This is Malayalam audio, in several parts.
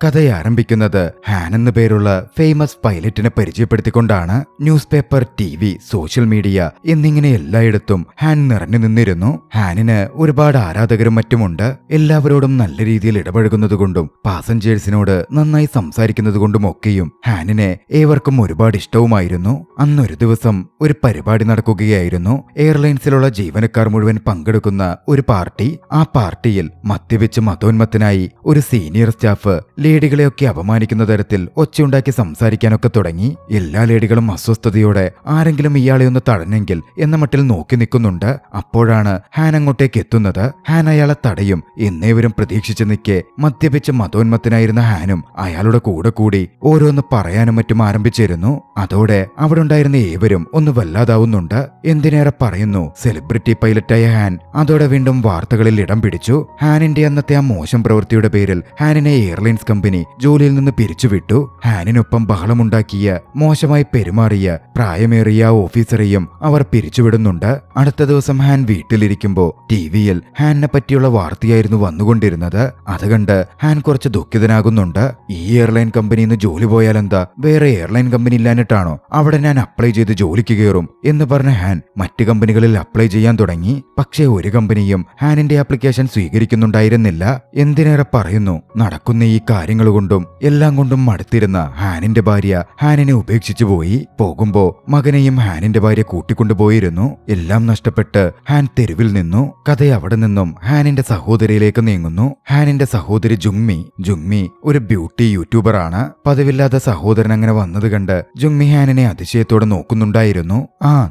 കഥയാരംഭിക്കുന്നത് ഹാൻ എന്ന പേരുള്ള ഫേമസ് പൈലറ്റിനെ പരിചയപ്പെടുത്തിക്കൊണ്ടാണ്. Newspaper, TV, social media എന്നിങ്ങനെ എല്ലായിടത്തും ഹാൻ നിറഞ്ഞു നിന്നിരുന്നു. ഹാനിന് ഒരുപാട് ആരാധകരും മറ്റുമുണ്ട്. എല്ലാവരോടും നല്ല രീതിയിൽ ഇടപഴകുന്നതുകൊണ്ടും പാസഞ്ചേഴ്സിനോട് നന്നായി സംസാരിക്കുന്നതുകൊണ്ടും ഒക്കെയും ഹാനിനെ ഏവർക്കും ഒരുപാട് ഇഷ്ടവുമായിരുന്നു. അന്നൊരു ദിവസം ഒരു പരിപാടി നടക്കുകയായിരുന്നു. എയർലൈൻസിലുള്ള ജീവനക്കാർ മുഴുവൻ പങ്കെടുക്കുന്ന ഒരു പാർട്ടി. ആ പാർട്ടിയിൽ മദ്യപിച്ച് മതോന്മത്തനായി ഒരു സീനിയർ സ്റ്റാഫ് ലേഡികളെയൊക്കെ അപമാനിക്കുന്ന തരത്തിൽ ഒച്ചയുണ്ടാക്കി സംസാരിക്കാനൊക്കെ തുടങ്ങി. എല്ലാ ലേഡികളും അസ്വസ്ഥതയോടെ ആരെങ്കിലും ഇയാളെ ഒന്ന് തടഞ്ഞെങ്കിൽ എന്ന മട്ടിൽ നോക്കി നിൽക്കുന്നുണ്ട്. അപ്പോഴാണ് ഹാൻ അങ്ങോട്ടേക്ക് എത്തുന്നത്. ഹാൻ അയാളെ തടയും എന്നേവരും പ്രതീക്ഷിച്ചു നിൽക്കെ മദ്യപിച്ച് മതോന്മത്തനായിരുന്ന ഹാനും അയാളുടെ കൂടെ കൂടി ഓരോന്ന് പറയാനും മറ്റും ആരംഭിച്ചിരുന്നു. അതോടെ അവിടെ ഉണ്ടായിരുന്ന ഏവരും ഒന്ന് വല്ലാതാവുന്നുണ്ട്. എന്തിനേറെ പറയുന്നു, സെലിബ്രിറ്റി പൈലറ്റായ ഹാൻ അതോടെ വീണ്ടും വാർത്തകളിൽ ഇടം പിടിച്ചു. ഹാനിന്റെ അന്നത്തെ ആ മോശം പ്രവൃത്തിയുടെ പേരിൽ ഹാനിനെ എയർലൈൻസ് കമ്പനി ജോലിയിൽ നിന്ന് പിരിച്ചുവിട്ടു. ഹാനിനൊപ്പം ബഹളമുണ്ടാക്കിയ, മോശമായി പെരുമാറിയ പ്രായമേറിയ ആ ഓഫീസറെയും അവർ പിരിച്ചുവിടുന്നുണ്ട്. അടുത്ത ദിവസം ഹാൻ വീട്ടിലിരിക്കുമ്പോൾ TVയിൽ ഹാനിനെ പറ്റിയുള്ള വാർത്തയായിരുന്നു വന്നുകൊണ്ടിരുന്നത്. അത് കണ്ട് ഹാൻ കുറച്ച് ദുഃഖിതനാകുന്നുണ്ട്. ഈ എയർലൈൻ കമ്പനിയിൽ നിന്ന് ജോലി പോയാലെന്താ, വേറെ എയർലൈൻ കമ്പനി ഇല്ലാഞ്ഞിട്ടാണോ, അവിടെ ഞാൻ അപ്ലൈ ചെയ്ത് ജോലിക്ക് കയറും എന്ന് പറഞ്ഞ ഹാൻ മറ്റ് കമ്പനികളിൽ അപ്ലൈ ചെയ്യാൻ തുടങ്ങി. പക്ഷേ ഒരു കമ്പനിയും ഹാനിന്റെ ആപ്ലിക്കേഷൻ സ്വീകരിക്കുന്നുണ്ടായിരുന്നില്ല. എന്തിനേറെ പറയുന്നു, നടക്കുന്ന ഈ കാര്യങ്ങൾ കൊണ്ടും എല്ലാം കൊണ്ടും മടുത്തിരുന്ന ഹാനിന്റെ ഭാര്യ ഹാനിനെ ഉപേക്ഷിച്ചു പോയി. പോകുമ്പോ മകനെയും ഹാനിന്റെ ഭാര്യ കൂട്ടിക്കൊണ്ടുപോയിരുന്നു. എല്ലാം നഷ്ടപ്പെട്ട് ഹാൻ തെരുവിൽ നിന്നു. കഥ അവിടെ നിന്നും ഹാനിന്റെ സഹോദരിയിലേക്ക് നീങ്ങുന്നു. ഹാനിന്റെ സഹോദരി ജുങ്മി ഒരു ബ്യൂട്ടി യൂട്യൂബർ ആണ്. പതിവില്ലാതെ സഹോദരൻ അങ്ങനെ വന്നത് കണ്ട് ജുങ്മി ഹാനിനെ അതിശയത്തോടെ നോക്കുന്നുണ്ടായിരുന്നു.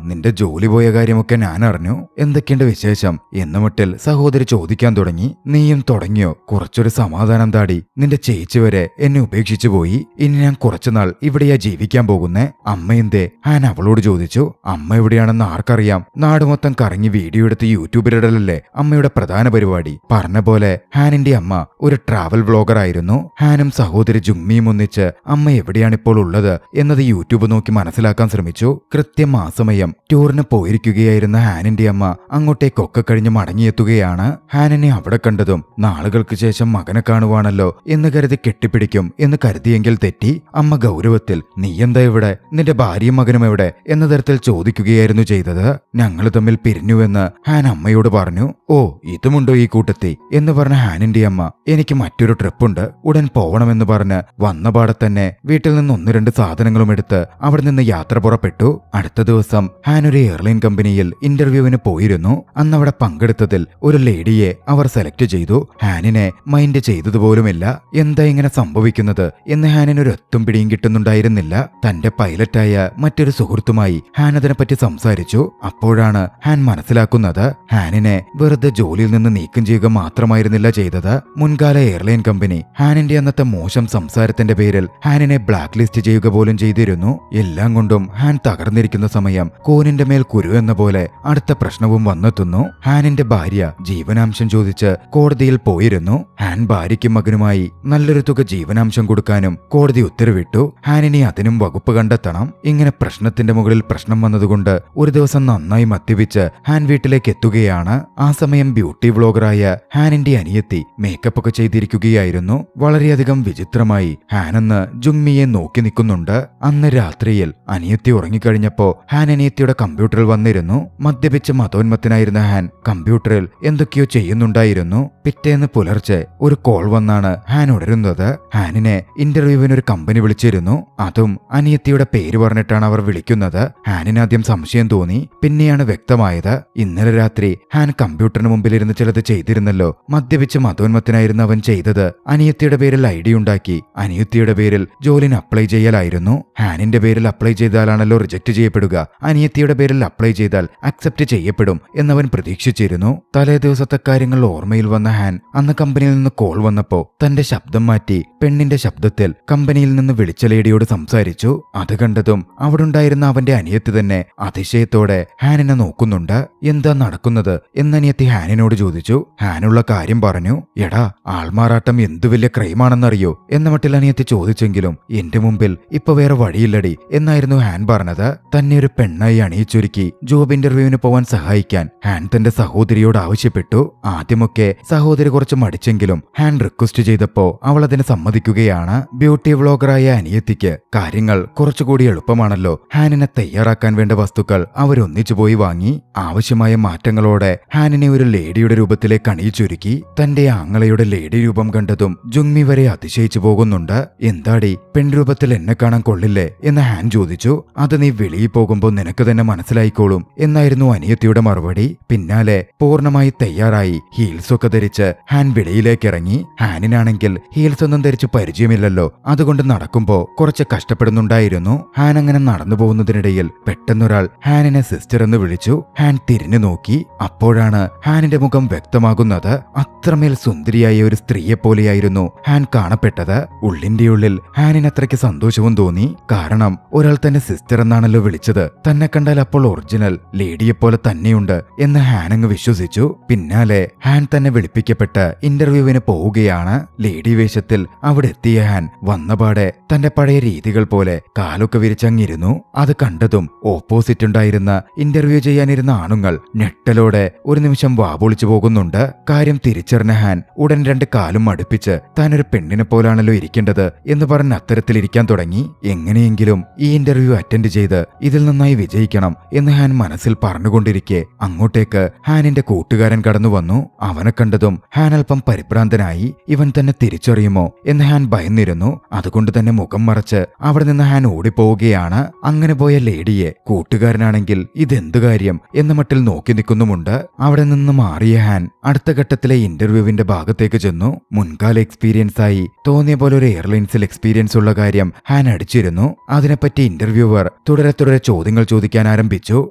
നിന്റെ ജോലി പോയ കാര്യമൊക്കെ ഞാൻ അറിഞ്ഞു, എന്തൊക്കെയുണ്ട് വിശേഷം എന്ന മട്ടിൽ സഹോദരി ചോദിക്കാൻ തുടങ്ങി. നീയും തുടങ്ങിയോ, കുറച്ചൊരു സമാധാനം താടി, നിന്റെ ചേച്ചി വരെ എന്നെ ഉപേക്ഷിച്ചു പോയി, ഇനി ഞാൻ കുറച്ചുനാൾ ഇവിടെയാ ജീവിക്കാൻ പോകുന്നേ. അമ്മയെന്തേ, ഹാൻ അവളോട് ചോദിച്ചു. അമ്മ എവിടെയാണെന്ന് ആർക്കറിയാം, നാട് മൊത്തം കറങ്ങി വീഡിയോ എടുത്ത് യൂട്യൂബിലിടലല്ലേ അമ്മയുടെ പ്രധാന പരിപാടി. പറഞ്ഞ പോലെ ഹാനിന്റെ അമ്മ ഒരു ട്രാവൽ വ്ളോഗർ ആയിരുന്നു. ഹാനും സഹോദരി ജുങ്മിയും ഒന്നിച്ച് അമ്മ എവിടെയാണിപ്പോൾ ഉള്ളത് എന്നത് യൂട്യൂബ് നോക്കി മനസ്സിലാക്കാൻ ശ്രമിച്ചു. കൃത്യം ആ സമയം ടൂറിന് പോയിരിക്കുകയായിരുന്ന ഹാനിന്റെ അമ്മ അങ്ങോട്ടേക്കൊക്കെ കഴിഞ്ഞ് മടങ്ങിയെത്തുകയാണ്. ഹാനിനെ അവിടെ കണ്ടതും നാളുകൾക്ക് ശേഷം മകനെ കാണുവാണല്ലോ എന്ന് കരുതി കെട്ടിപ്പിടിക്കും എന്ന് കരുതിയെങ്കിൽ തെറ്റി. അമ്മ ഗൗരവത്തിൽ, നീ എന്താ ഇവിടെ, നിന്റെ ഭാര്യയും മകനും എവിടെ എന്ന തരത്തിൽ ചോദിക്കുകയായിരുന്നു ചെയ്തത്. ഞങ്ങൾ തമ്മിൽ പിരിഞ്ഞുവെന്ന് ഹാൻ അമ്മയോട് പറഞ്ഞു. ഓ, ഇതുമുണ്ടോ ഈ കൂട്ടത്തി എന്ന് പറഞ്ഞ ഹാനിന്റെ അമ്മ, എനിക്ക് മറ്റൊരു ട്രിപ്പുണ്ട്, ഉടൻ പോവണമെന്ന് പറഞ്ഞ് വന്ന പാടെ തന്നെ വീട്ടിൽ നിന്ന് 1-2 സാധനങ്ങളും എടുത്ത് അവിടെ നിന്ന് യാത്ര പുറപ്പെട്ടു. അടുത്ത ദിവസം ഹാൻ ഒരു എയർലൈൻ കമ്പനിയിൽ ഇന്റർവ്യൂവിന് പോയിരുന്നു. അന്ന് അവിടെ പങ്കെടുത്തതിൽ ഒരു ലേഡിയെ അവർ സെലക്ട് ചെയ്തു. ഹാനിനെ മൈൻഡ് ചെയ്തതുപോലുമില്ല. എന്താ ഇങ്ങനെ സംഭവിക്കുന്നത് എന്ന് ഹാനിന് ഒരു എത്തും പിടിയും കിട്ടുന്നുണ്ടായിരുന്നില്ല. തന്റെ പൈലറ്റായ മറ്റൊരു സുഹൃത്തുമായി ഹാൻ അതിനെപ്പറ്റി സംസാരിച്ചു. അപ്പോഴാണ് ഹാൻ മനസ്സിലാക്കുന്നത്, ഹാനിനെ വെറുതെ ജോലിയിൽ നിന്ന് നീക്കം ചെയ്യുക മാത്രമായിരുന്നില്ല ചെയ്തത്. മുൻകാല എയർലൈൻ കമ്പനി ഹാനിന്റെ അന്നത്തെ മോശം സംസാരത്തിന്റെ പേരിൽ ഹാനിനെ ബ്ലാക്ക് ലിസ്റ്റ് ചെയ്യുക പോലും ചെയ്തിരുന്നു. എല്ലാം കൊണ്ടും ഹാൻ തകർന്നിരിക്കുന്ന സമയം കൂനിന്റെ മേൽ കുരു എന്ന പോലെ അടുത്ത പ്രശ്നവും വന്നെത്തുന്നു. ഹാനിന്റെ ഭാര്യ ജീവനാംശം ചോദിച്ച് കോടതിയിൽ പോയിരുന്നു. ഹാൻ ഭാര്യയ്ക്കും മകനുമായി നല്ലൊരു തുക ജീവനാംശം കൊടുക്കാനും കോടതി ഉത്തരവിട്ടു. ഹാനിനെ അതിനും വകുപ്പ് കണ്ടെത്തണം. ഇങ്ങനെ പ്രശ്നത്തിന്റെ മുകളിൽ പ്രശ്നം വന്നതുകൊണ്ട് ഒരു ദിവസം നന്നായി മദ്യപിച്ച് ഹാൻ വീട്ടിലേക്ക് എത്തുകയാണ്. ആ സമയം ബ്യൂട്ടി വ്ളോഗറായ ഹാനിന്റെ അനിയത്തി മേക്കപ്പ് ഒക്കെ ചെയ്തിരിക്കുകയായിരുന്നു. വളരെയധികം വിചിത്രമായി ഹാനെന്ന് ജുങ്മിയെ നോക്കി നിൽക്കുന്നുണ്ട്. അന്ന് രാത്രിയിൽ അനിയത്തി ഉറങ്ങിക്കഴിഞ്ഞപ്പോ ഹാൻ അനിയത്തിയുടെ കമ്പ്യൂട്ടറിൽ വന്നിരുന്നു. മദ്യപിച്ച് മതോന്മത്തനായിരുന്ന ഹാൻ കമ്പ്യൂട്ടറിൽ എന്തൊക്കെയോ ചെയ്യുന്നുണ്ടായിരുന്നു. പിറ്റേന്ന് പുലർച്ചെ ഒരു കോൾ വന്നാണ് ഹാൻ ഉണരുന്നത്. ഹാനിനെ ഇന്റർവ്യൂവിനൊരു കമ്പനി വിളിച്ചിരുന്നു. അതും അനിയത്തിയുടെ പേര് പറഞ്ഞിട്ടാണ് അവർ വിളിക്കുന്നത്. ഹാനിന് ആദ്യം സംശയം തോന്നി, പിന്നെയാണ് വ്യക്തമായത്. ഇന്നലെ രാത്രി ഹാൻ കമ്പ്യൂട്ടറിന് മുമ്പിലിരുന്ന് ചിലത് ചെയ്തിരുന്നല്ലോ. മദ്യപിച്ച് മതോന്മത്തനായിരുന്ന അവൻ ചെയ്തത് അനിയത്തിയുടെ പേരിൽ ID ഉണ്ടാക്കി അനിയത്തിയുടെ പേരിൽ ജോലിന് അപ്ലൈ ചെയ്യലായിരുന്നു. ഹാനിന്റെ പേരിൽ അപ്ലൈ ചെയ്താലാണല്ലോ റിജക്ട് ചെയ്യപ്പെടുക, അനിയത്തിയുടെ പേരിൽ അപ്ലൈ ചെയ്താൽ അക്സെപ്റ്റ് ചെയ്യപ്പെടും എന്നവൻ പ്രതീക്ഷിച്ചിരുന്നു. തലേ ദിവസത്തെ കാര്യങ്ങൾ ഓർമ്മയിൽ വന്ന ഹാൻ അന്ന് കമ്പനിയിൽ നിന്ന് കോൾ വന്നപ്പോ തന്റെ ശബ്ദം മാറ്റി പെണ്ണിന്റെ ശബ്ദത്തിൽ കമ്പനിയിൽ നിന്ന് വിളിച്ച ലേഡിയോട് സംസാരിച്ചു. അത് കണ്ടതും അവിടെ ഉണ്ടായിരുന്ന അവന്റെ അനിയത്തി തന്നെ അതിശയത്തോടെ ഹാനിനെ നോക്കുന്നുണ്ട്. എന്താ നടക്കുന്നത് എന്ന് അനിയത്തി ഹാനിനോട് ചോദിച്ചു. ഹാനുള്ള കാര്യം പറഞ്ഞു. എടാ, ആൾമാറാട്ടം എന്തു വലിയ ക്രൈമാണെന്നറിയോ എന്ന മട്ടിൽ അനിയത്തി ചോദിച്ചെങ്കിലും എന്റെ മുമ്പിൽ ഇപ്പൊ വേറെ വഴിയില്ലടി എന്നായിരുന്നു ഹാൻ പറഞ്ഞത്. തന്നെ ഒരു പെണ്ണായി അണിയിച്ചൊരുക്കി ജോബ് ഇന്റർവ്യൂവിന് പോവാൻ സഹായിക്കാൻ ഹാൻ തന്റെ സഹോദരിയോട് ആവശ്യപ്പെട്ടു. ആദ്യമൊക്കെ സഹോദരി കുറച്ച് മടിച്ചെങ്കിലും ഹാൻ റിക്വസ്റ്റ് ചെയ്തപ്പോ അവൾ അതിന് സമ്മതിച്ചു. സമ്മതിക്കുകയാണ്. ബ്യൂട്ടി വ്ളോഗറായ അനിയത്തിക്ക് കാര്യങ്ങൾ കുറച്ചുകൂടി എളുപ്പമാണല്ലോ. ഹാനിനെ തയ്യാറാക്കാൻ വേണ്ട വസ്തുക്കൾ അവരൊന്നിച്ചു പോയി വാങ്ങി. ആവശ്യമായ മാറ്റങ്ങളോടെ ഹാനിനെ ഒരു ലേഡിയുടെ രൂപത്തിലേക്ക് അണിയിച്ചൊരുക്കി. തന്റെ ആങ്ങളയുടെ ലേഡി രൂപം കണ്ടതും ജുങ്മി വരെ അതിശയിച്ചു പോകുന്നുണ്ട്. എന്താടി, പെൺരൂപത്തിൽ എന്നെ കാണാൻ കൊള്ളില്ലേ എന്ന് ഹാൻ ചോദിച്ചു. അത് നീ വെളിയിൽ പോകുമ്പോൾ നിനക്ക് തന്നെ മനസ്സിലായിക്കോളും എന്നായിരുന്നു അനിയത്തിയുടെ മറുപടി. പിന്നാലെ പൂർണ്ണമായി തയ്യാറായി ഹീൽസൊക്കെ ധരിച്ച് ഹാൻ വെളിയിലേക്ക് ഇറങ്ങി. ഹാനിനാണെങ്കിൽ ഹീൽസ് ഒന്നും ധരിച്ച് പരിചയമില്ലല്ലോ. അതുകൊണ്ട് നടക്കുമ്പോ കുറച്ച് കഷ്ടപ്പെടുന്നുണ്ടായിരുന്നു. ഹാൻ അങ്ങനെ നടന്നു പോകുന്നതിനിടയിൽ പെട്ടെന്നൊരാൾ ഹാനിനെ സിസ്റ്റർ എന്ന് വിളിച്ചു. ഹാൻ തിരിഞ്ഞു നോക്കി. അപ്പോഴാണ് ഹാനിന്റെ മുഖം വ്യക്തമാകുന്നത്. അത്രമേൽ സുന്ദരിയായ ഒരു സ്ത്രീയെ പോലെയായിരുന്നു ഹാൻ കാണപ്പെട്ടത്. ഉള്ളിന്റെ ഉള്ളിൽ ഹാനിന് അത്രയ്ക്ക് സന്തോഷവും തോന്നി. കാരണം ഒരാൾ തന്നെ സിസ്റ്റർ എന്നാണല്ലോ വിളിച്ചത്. തന്നെ കണ്ടാൽ അപ്പോൾ ഒറിജിനൽ ലേഡിയെപ്പോലെ തന്നെയുണ്ട് എന്ന് ഹാൻ അങ്ങ് വിശ്വസിച്ചു. പിന്നാലെ ഹാൻ തന്നെ വിളിപ്പിക്കപ്പെട്ട് ഇന്റർവ്യൂവിന് പോവുകയാണ്. ലേഡി വേഷത്തിൽ അവിടെ എത്തിയ ഹാൻ വന്നപാടെ തന്റെ പഴയ രീതികൾ പോലെ കാലൊക്കെ വിരിച്ചങ്ങിരുന്നു. അത് കണ്ടതും ഓപ്പോസിറ്റ് ഉണ്ടായിരുന്ന ഇന്റർവ്യൂ ചെയ്യാനിരുന്ന ആണുങ്ങൾ ഞെട്ടലോടെ ഒരു നിമിഷം വാപൊളിച്ചു പോകുന്നുണ്ട്. കാര്യം തിരിച്ചറിഞ്ഞ ഹാൻ ഉടൻ രണ്ട് കാലും അടുപ്പിച്ച് താനൊരു പെണ്ണിനെ പോലാണല്ലോ ഇരിക്കേണ്ടത് എന്ന് പറഞ്ഞ് അത്തരത്തിലിരിക്കാൻ തുടങ്ങി. എങ്ങനെയെങ്കിലും ഈ ഇന്റർവ്യൂ അറ്റൻഡ് ചെയ്ത് ഇതിൽ നന്നായി വിജയിക്കണം എന്ന് ഹാൻ മനസ്സിൽ പറഞ്ഞുകൊണ്ടിരിക്കെ അങ്ങോട്ടേക്ക് ഹാനിന്റെ കൂട്ടുകാരൻ കടന്നു വന്നു. അവനെ കണ്ടതും ഹാൻ അല്പം പരിഭ്രാന്തനായി. ഇവൻ തന്നെ തിരിച്ചറിയുമോ എന്ന് ഹാൻ ഭയന്നിരുന്നു. അതുകൊണ്ട് തന്നെ മുഖം മറച്ച് അവിടെ നിന്ന് ഹാൻ ഓടിപ്പോവുകയാണ്. അങ്ങനെ പോയ ലേഡിയെ കൂട്ടുകാരനാണെങ്കിൽ ഇതെന്തു കാര്യം എന്ന മട്ടിൽ നോക്കി നിൽക്കുന്നുമുണ്ട്. അവിടെ നിന്ന് മാറിയ ഹാൻ അടുത്ത ഘട്ടത്തിലെ ഇന്റർവ്യൂവിന്റെ ഭാഗത്തേക്ക് ചെന്നു. മുൻകാല എക്സ്പീരിയൻസ് ആയി തോന്നിയ പോലെ ഒരു എയർലൈൻസിൽ എക്സ്പീരിയൻസ് ഉള്ള കാര്യം ഹാൻ അടിച്ചിരുന്നു. അതിനെപ്പറ്റി ഇന്റർവ്യൂവർ തുടരെ തുടരെ ചോദ്യങ്ങൾ ചോദിക്കാൻ ആരംഭിച്ചു.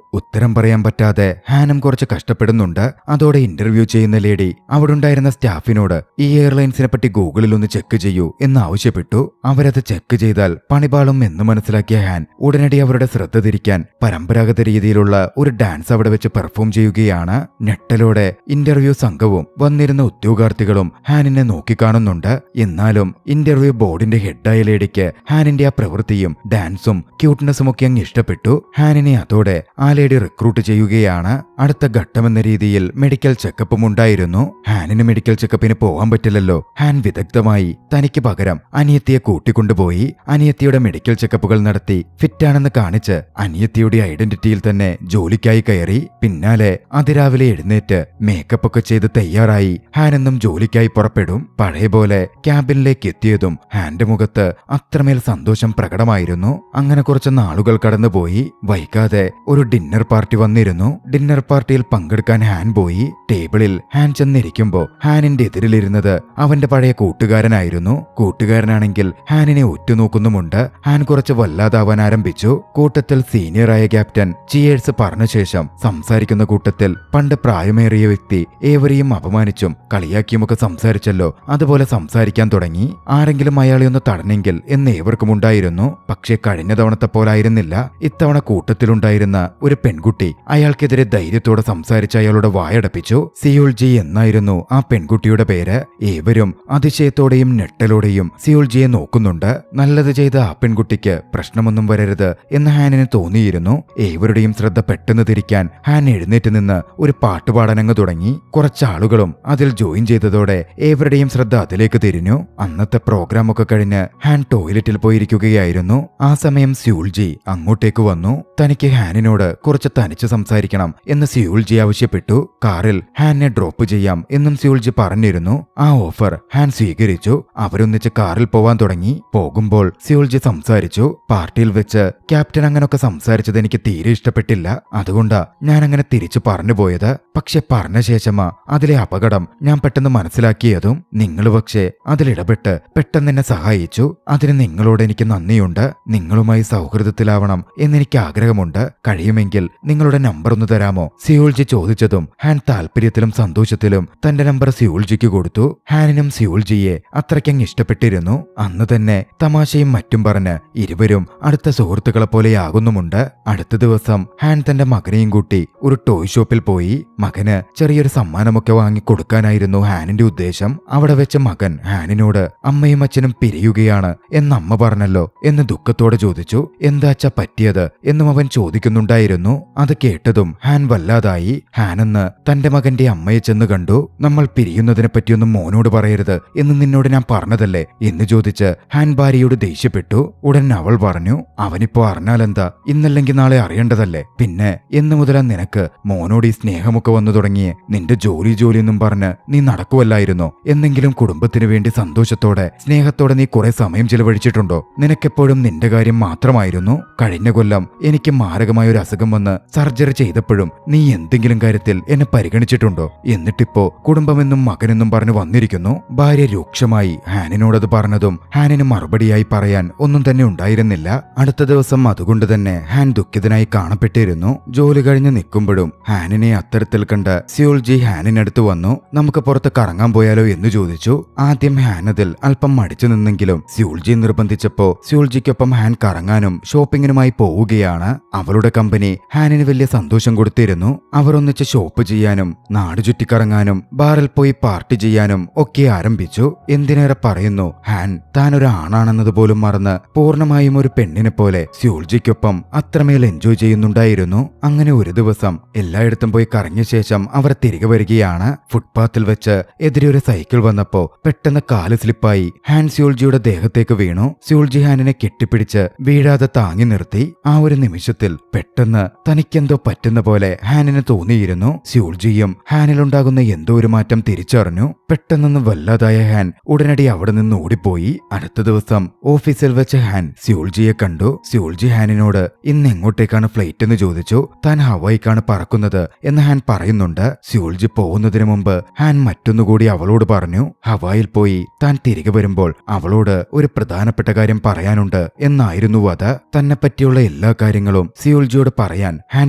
ഉത്തരം പറയാൻ പറ്റാതെ ഹാനും കുറച്ച് കഷ്ടപ്പെടുന്നുണ്ട്. അതോടെ ഇന്റർവ്യൂ ചെയ്യുന്ന ലേഡി അവിടെ ഉണ്ടായിരുന്ന സ്റ്റാഫിനോട് ഈ എയർലൈൻസിനെ പറ്റി ഗൂഗിളിൽ ഒന്ന് ചെക്ക് ചെയ്യൂ എന്ന് ആവശ്യപ്പെട്ടു. അവരത് ചെക്ക് ചെയ്താൽ പണിപാളും എന്ന് മനസ്സിലാക്കിയ ഹാൻ ഉടനടി അവരുടെ ശ്രദ്ധ തിരിക്കാൻ പരമ്പരാഗത രീതിയിലുള്ള ഒരു ഡാൻസ് അവിടെ വെച്ച് പെർഫോം ചെയ്യുകയാണ്. ഞെട്ടലോടെ ഇന്റർവ്യൂ സംഘവും വന്നിരുന്ന ഉദ്യോഗാർത്ഥികളും ഹാനിനെ നോക്കിക്കാണുന്നുണ്ട്. എന്നാലും ഇന്റർവ്യൂ ബോർഡിന്റെ ഹെഡായ ലേഡിക്ക് ഹാനിന്റെ ആ പ്രവൃത്തിയും ഡാൻസും ക്യൂട്ട്നെസ്സും ഒക്കെ അങ്ങ് ഇഷ്ടപ്പെട്ടു. ഹാനിനെ അതോടെ ആ ലേഡി റിക്രൂട്ട് ചെയ്യുകയാണ്. അടുത്ത ഘട്ടമെന്ന രീതിയിൽ മെഡിക്കൽ ചെക്കപ്പും ഉണ്ടായിരുന്നു. ഹാനിന് മെഡിക്കൽ ചെക്കപ്പിന് പോകാൻ പറ്റില്ലല്ലോ. ഹാൻ വിദഗ്ധമായി തനിക്ക് പകരം അനിയത്തിയെ കൂട്ടിക്കൊണ്ടുപോയി അനിയത്തിയുടെ മെഡിക്കൽ ചെക്കപ്പുകൾ നടത്തി ഫിറ്റാണെന്ന് കാണിച്ച് അനിയത്തിയുടെ ഐഡന്റിറ്റിയിൽ തന്നെ ജോലിക്കായി കയറി. പിന്നാലെ അതിരാവിലെ എഴുന്നേറ്റ് മേക്കപ്പ് ഒക്കെ ചെയ്ത് തയ്യാറായി ഹാനെന്നും ജോലിക്കായി പുറപ്പെടും. പഴയ പോലെ ക്യാബിനിലേക്ക് എത്തിയതും ഹാന്റെ മുഖത്ത് അത്രമേൽ സന്തോഷം പ്രകടമായിരുന്നു. അങ്ങനെ കുറച്ച് നാളുകൾ കടന്നുപോയി. വൈകാതെ ഒരു ഡിന്നർ പാർട്ടി വന്നിരുന്നു. ഡിന്നർ പാർട്ടിയിൽ പങ്കെടുക്കാൻ ഹാൻ പോയി. ടേബിളിൽ ഹാൻ ചെന്നിരിക്കുമ്പോ ഹാനിന്റെ എതിരിലിരുന്നത് അവന്റെ പഴയ കൂട്ടുകാരനായിരുന്നു. കൂട്ടുകാരനാണെങ്കിൽ ഹാനിനെ ഉറ്റുനോക്കുന്നുമുണ്ട്. ഹാൻ കുറച്ച് വല്ലാതാവാൻ ആരംഭിച്ചു. കൂട്ടത്തിൽ സീനിയറായ ക്യാപ്റ്റൻ ചിയേഴ്സ് പറഞ്ഞ ശേഷം സംസാരിക്കുന്ന കൂട്ടത്തിൽ പണ്ട് പ്രായമേറിയ വ്യക്തി ഏവരെയും അപമാനിച്ചും കളിയാക്കിയുമൊക്കെ സംസാരിച്ചല്ലോ, അതുപോലെ സംസാരിക്കാൻ തുടങ്ങി. ആരെങ്കിലും അയാളെ ഒന്ന് തടഞ്ഞെങ്കിൽ എന്ന് ഏവർക്കും ഉണ്ടായിരുന്നു. പക്ഷേ കഴിഞ്ഞ തവണത്തെ പോലായിരുന്നില്ല. ഇത്തവണ കൂട്ടത്തിലുണ്ടായിരുന്ന ഒരു പെൺകുട്ടി അയാൾക്കെതിരെ ധൈര്യത്തോടെ സംസാരിച്ച് അയാളുടെ വായടപ്പിച്ചു. സിയോൾജി എന്നായിരുന്നു ആ പെൺകുട്ടിയുടെ പേര്. ഏവരും അതിശയത്തോടെയും ഞെട്ടലോടെയും സിയോൾജിയെ നോക്കുന്നുണ്ട്. നല്ലത് ചെയ്ത ആ പെൺകുട്ടിക്ക് പ്രശ്നമൊന്നും വരരുത് എന്ന് ഹാനിന് തോന്നിയിരുന്നു. ഏവരുടെയും ശ്രദ്ധ പെട്ടെന്ന് തിരിക്കാൻ ഹാൻ എഴുന്നേറ്റ് നിന്ന് ഒരു പാട്ട് പാടാനങ്ങ് തുടങ്ങി. കുറച്ചാളുകളും അതിൽ ജോയിൻ ചെയ്തതോടെ ഏവരുടെയും ശ്രദ്ധ അതിലേക്ക് തിരിഞ്ഞു. അന്നത്തെ പ്രോഗ്രാം ഒക്കെ കഴിഞ്ഞ് ഹാൻ ടോയ്ലറ്റിൽ പോയിരിക്കുകയായിരുന്നു. ആ സമയം സ്യൂൾജി അങ്ങോട്ടേക്ക് വന്നു. തനിക്ക് ഹാനിനോട് കുറച്ച് തനിച്ച് സംസാരിക്കണം എന്ന് സ്യൂൾജി ആവശ്യപ്പെട്ടു. കാറിൽ ഹാനെ ഡ്രോപ്പ് ചെയ്യാം എന്നും സ്യൂൾജി പറഞ്ഞിരുന്നു. ആ ഓഫർ ഹാൻ സ്വീകരിച്ചു. അവരൊന്നിച്ച് കാറിൽ പോവാൻ തുടങ്ങി. പോകുമ്പോൾ സ്യൂൾജി സംസാരിച്ചു. പാർട്ടിയിൽ വെച്ച് ക്യാപ്റ്റൻ അങ്ങനൊക്കെ സംസാരിച്ചത് എനിക്ക് തീരെ ഇഷ്ടപ്പെട്ടില്ല. അതുകൊണ്ടാ ഞാൻ അങ്ങനെ തിരിച്ചു പറഞ്ഞു പോയത്. പക്ഷെ പറഞ്ഞ ശേഷമാ അതിലെ അപകടം ഞാൻ പെട്ടെന്ന് മനസ്സിലാക്കിയതും. നിങ്ങൾ പക്ഷേ അതിലിടപെട്ട് പെട്ടെന്ന് എന്നെ സഹായിച്ചു. അതിന് നിങ്ങളോട് എനിക്ക് നന്ദിയുണ്ട്. നിങ്ങളുമായി സൗഹൃദത്തിലാവണം എന്നെനിക്ക് ആഗ്രഹമുണ്ട്. കഴിയുമെങ്കിൽ നിങ്ങളുടെ നമ്പർ ഒന്ന് തരാമോ? സിയോൾജി ചോദിച്ചതും ഹാൻ താല്പര്യത്തിലും സന്തോഷത്തിലും തന്റെ നമ്പർ സിയോൾജിക്ക് കൊടുത്തു. ഹാനിനും സിയോൾജിയെ അത്രയ്ക്കങ്ങ് ഇഷ്ടപ്പെട്ടിരുന്നു. അന്ന് തന്നെ തമാശയും മറ്റും പറഞ്ഞ് ഇരുവരും അടുത്ത സുഹൃത്തുക്കളെ പോലെയാകുന്നുമുണ്ട്. അടുത്ത ദിവസം ഹാൻ തന്റെ മകനെയും കൂട്ടി ഒരു ടോയ് ഷോപ്പിൽ പോയി. മകന് ചെറിയൊരു സമ്മാനമൊക്കെ വാങ്ങി കൊടുക്കാനായിരുന്നു ഹാനിന്റെ ഉദ്ദേശം. അവിടെ വെച്ച് മകൻ ഹാനിനോട് അമ്മയും അച്ഛനും പിരിയുകയാണ് എന്ന് അമ്മ പറഞ്ഞല്ലോ എന്ന് ദുഃഖത്തോടെ ചോദിച്ചു. എന്താച്ചാ പറ്റിയത് എന്നും അവൻ ചോദിക്കുന്നുണ്ടായിരുന്നു. അത് കേട്ടതും ഹാൻ വല്ലാതായി. ഹാനെന്ന് തന്റെ മകന്റെ അമ്മയെ ചെന്ന് കണ്ടു. നമ്മൾ പിരിയുന്നതിനെ പറ്റിയൊന്നും മോനോട് പറയരുത് എന്ന് നിന്നോട് ഞാൻ പറഞ്ഞു പറഞ്ഞതല്ലേ എന്ന് ചോദിച്ച് ഹാൻ ഭാര്യയോട് ദേഷ്യപ്പെട്ടു. ഉടൻ അവൾ പറഞ്ഞു, അവനിപ്പോ അറിഞ്ഞാലെന്താ, ഇന്നല്ലെങ്കിൽ നാളെ അറിയേണ്ടതല്ലേ. പിന്നെ എന്ന് മുതലാ നിനക്ക് മോനോട് ഈ സ്നേഹമൊക്കെ വന്നു തുടങ്ങിയേ? നിന്റെ ജോലി എന്നും പറഞ്ഞ് നീ നടക്കുവല്ലായിരുന്നോ? എന്നെങ്കിലും കുടുംബത്തിനു വേണ്ടി സന്തോഷത്തോടെ സ്നേഹത്തോടെ നീ കുറെ സമയം ചിലവഴിച്ചിട്ടുണ്ടോ? നിനക്കെപ്പോഴും നിന്റെ കാര്യം മാത്രമായിരുന്നു. കഴിഞ്ഞ കൊല്ലം എനിക്ക് മാരകമായ ഒരു അസുഖം വന്ന് സർജറി ചെയ്തപ്പോഴും നീ എന്തെങ്കിലും കാര്യത്തിൽ എന്നെ പരിഗണിച്ചിട്ടുണ്ടോ? എന്നിട്ടിപ്പോ കുടുംബമെന്നും മകനെന്നും പറഞ്ഞു വന്നിരിക്കുന്നു. ഭാര്യ രൂക്ഷമായി ഹാനിനോടത് പറഞ്ഞതും ഹാനിന് മറുപടിയായി പറയാൻ ഒന്നും തന്നെ ഉണ്ടായിരുന്നില്ല. അടുത്ത ദിവസം അതുകൊണ്ട് തന്നെ ഹാൻ ദുഃഖിതനായി കാണപ്പെട്ടിരുന്നു. ജോലി കഴിഞ്ഞ് നിൽക്കുമ്പോഴും ഹാനിനെ അത്തരത്തിൽ കണ്ട് സ്യൂൾജി ഹാനിനടുത്ത് വന്നു. നമുക്ക് പുറത്ത് കറങ്ങാൻ പോയാലോ എന്ന് ചോദിച്ചു. ആദ്യം ഹാൻ അതിൽ അല്പം മടിച്ചു നിന്നെങ്കിലും സ്യൂൾജി നിർബന്ധിച്ചപ്പോ സ്യൂൾജിക്കൊപ്പം ഹാൻ കറങ്ങാനും ഷോപ്പിങ്ങിനുമായി പോവുകയാണ്. അവളുടെ കമ്പനി ഹാനിന് വലിയ സന്തോഷം കൊടുത്തിരുന്നു. അവർ ഒന്നിച്ച് ഷോപ്പ് ചെയ്യാനും നാട് ചുറ്റിക്കറങ്ങാനും ബാറിൽ പോയി പാർട്ടി ചെയ്യാനും ഒക്കെ ആരംഭിച്ചു. എന്തിനേറെ പറയുന്നു, ഹാൻ താൻ ഒരു ആണാണെന്നത് പോലും മറന്ന് പൂർണ്ണമായും ഒരു പെണ്ണിനെ പോലെ സ്യൂൾജിക്കൊപ്പം അത്രമേൽ എൻജോയ് ചെയ്യുന്നുണ്ടായിരുന്നു. അങ്ങനെ ഒരു ദിവസം എല്ലായിടത്തും പോയി കറങ്ങിയ ശേഷം അവർ തിരികെ വരികയാണ്. ഫുട്പാത്തിൽ വെച്ച് എതിരെ ഒരു സൈക്കിൾ വന്നപ്പോ പെട്ടെന്ന് കാല് സ്ലിപ്പായി ഹാൻ സ്യൂൾജിയുടെ ദേഹത്തേക്ക് വീണു. സ്യൂൾജി ഹാനിനെ കെട്ടിപ്പിടിച്ച് വീഴാതെ താങ്ങി നിർത്തി. ആ ഒരു നിമിഷത്തിൽ പെട്ടെന്ന് തനിക്കെന്തോ പറ്റുന്ന പോലെ ഹാനിന് തോന്നിയിരുന്നു. സ്യൂൾജിയും ഹാനിലുണ്ടാകുന്ന എന്തോ ഒരു മാറ്റം തിരിച്ചറിഞ്ഞു. പെട്ടെന്നൊന്ന് വല്ലാതായ ഹാൻ ഉടനടി അവിടെ നിന്ന് ഓടിപ്പോയി. അടുത്ത ദിവസം ഓഫീസിൽ വെച്ച് ഹാൻ സ്യൂൾജിയെ കണ്ടു. സ്യൂൾജി ഹാനിനോട് ഇന്ന് എങ്ങോട്ടേക്കാണ് ഫ്ലൈറ്റ് എന്ന് ചോദിച്ചു. താൻ ഹവായിക്കാണ് പറക്കുന്നത് എന്ന് ഹാൻ പറയുന്നുണ്ട്. സ്യൂൾജി പോകുന്നതിന് മുമ്പ് ഹാൻ മറ്റൊന്നുകൂടി അവളോട് പറഞ്ഞു. ഹവായിൽ പോയി താൻ തിരികെ വരുമ്പോൾ അവളോട് ഒരു പ്രധാനപ്പെട്ട കാര്യം പറയാനുണ്ട് എന്നായിരുന്നു അത്. തന്നെ പറ്റിയുള്ള എല്ലാ കാര്യങ്ങളും സ്യൂൾജിയോട് പറയാൻ ഹാൻ